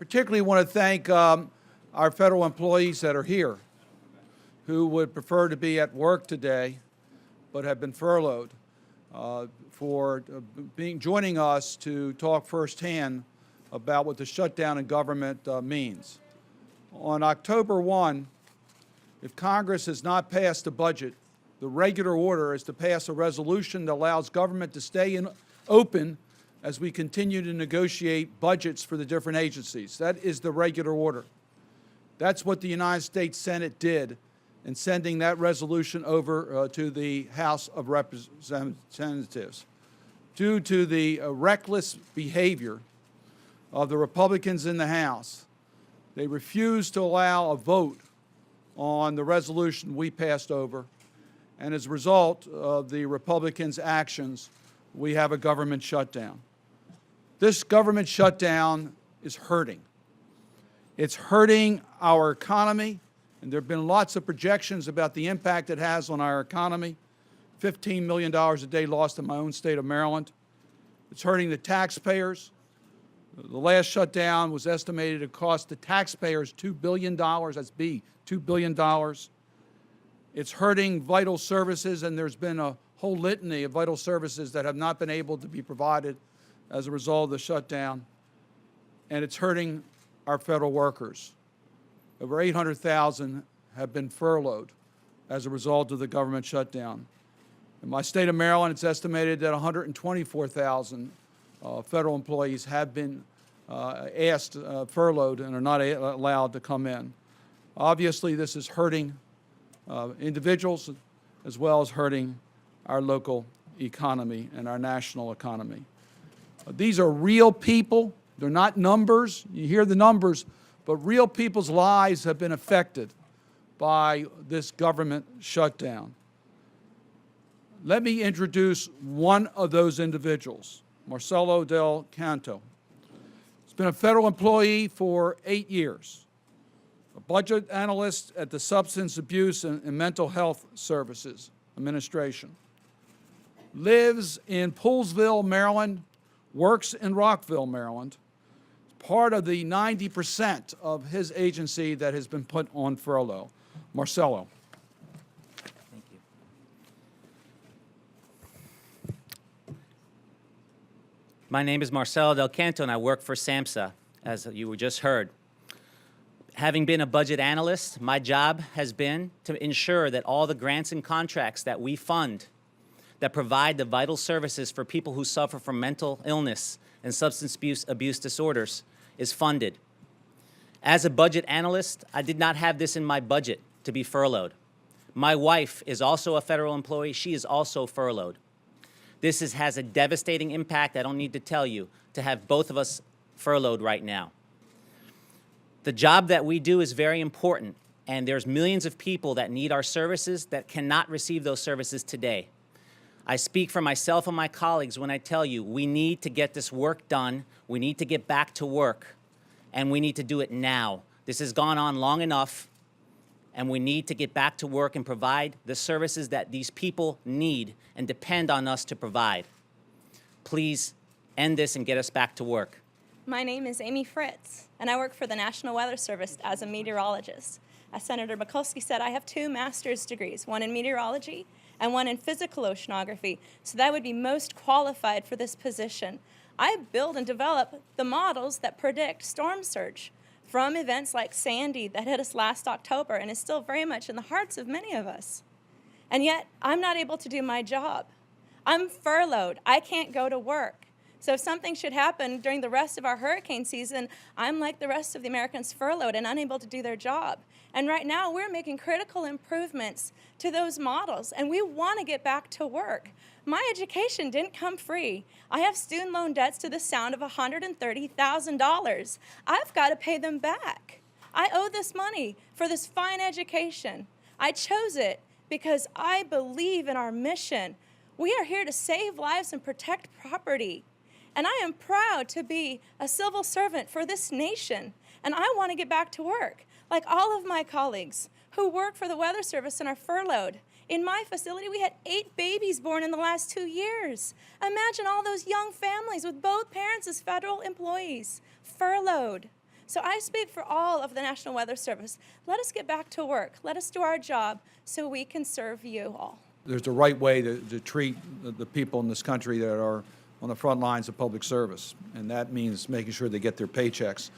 particularly want to thank our federal employees that are here who would prefer to be at work today but have been furloughed for joining us to talk firsthand about what the shutdown in government means. On October 1, if Congress has not passed a budget, the regular order is to pass a resolution that allows government to stay open as we continue to negotiate budgets for the different agencies. That is the regular order. That's what the United States Senate did in sending that resolution over to the House of Representatives. Due to the reckless behavior of the Republicans in the House, they refused to allow a vote on the resolution we passed over. And as a result of the Republicans' actions, we have a government shutdown. This government shutdown is hurting. It's hurting our economy, and there have been lots of projections about the impact it has on our economy. $15 million a day lost in my own state of Maryland. It's hurting the taxpayers. The last shutdown was estimated to cost the taxpayers $2 billion. That's B, $2 billion. It's hurting vital services, and there's been a whole litany of vital services that have not been able to be provided as a result of the shutdown. And it's hurting our federal workers. Over 800,000 have been furloughed as a result of the government shutdown. In my state of Maryland, it's estimated that 124,000 federal employees have been furloughed and are not allowed to come in. Obviously, this is hurting individuals as well as hurting our local economy and our national economy. These are real people. They're not numbers. You hear the numbers, but real people's lives have been affected by this government shutdown. Let me introduce one of those individuals, Marcelo Del Canto. He's been a federal employee for 8 years, a budget analyst at the Substance Abuse and Mental Health Services Administration. Lives in Poolesville, Maryland, works in Rockville, Maryland, part of the 90% of his agency that has been put on furlough. Marcelo. Thank you. My name is Marcelo Del Canto, and I work for SAMHSA, as you just heard. Having been a budget analyst, my job has been to ensure that all the grants and contracts that we fund that provide the vital services for people who suffer from mental illness and substance abuse disorders is funded. As a budget analyst, I did not have this in my budget to be furloughed. My wife is also a federal employee. She is also furloughed. This has a devastating impact, I don't need to tell you, to have both of us furloughed right now. The job that we do is very important, and there's millions of people that need our services that cannot receive those services today. I speak for myself and my colleagues when I tell you we need to get this work done, we need to get back to work, and we need to do it now. This has gone on long enough, and we need to get back to work and provide the services that these people need and depend on us to provide. Please end this and get us back to work. My name is Amy Fritz, and I work for the National Weather Service as a meteorologist. As Senator Mikulski said, I have 2 master's degrees, one in meteorology and one in physical oceanography, so that would be most qualified for this position. I build and develop the models that predict storm surge from events like Sandy that hit us last October and is still very much in the hearts of many of us. And yet, I'm not able to do my job. I'm furloughed. I can't go to work. So if something should happen during the rest of our hurricane season, I'm like the rest of the Americans, furloughed and unable to do their job. And right now, we're making critical improvements to those models, and we want to get back to work. My education didn't come free. I have student loan debts to the sound of $130,000. I've got to pay them back. I owe this money for this fine education. I chose it because I believe in our mission. We are here to save lives and protect property. And I am proud to be a civil servant for this nation. And I want to get back to work, like all of my colleagues who work for the Weather Service and are furloughed. In my facility, we had 8 babies born in the last 2 years. Imagine all those young families with both parents as federal employees, furloughed. So I speak for all of the National Weather Service. Let us get back to work. Let us do our job so we can serve you all. There's a right way to treat the people in this country that are on the front lines of public service, and that means making sure they get their paychecks.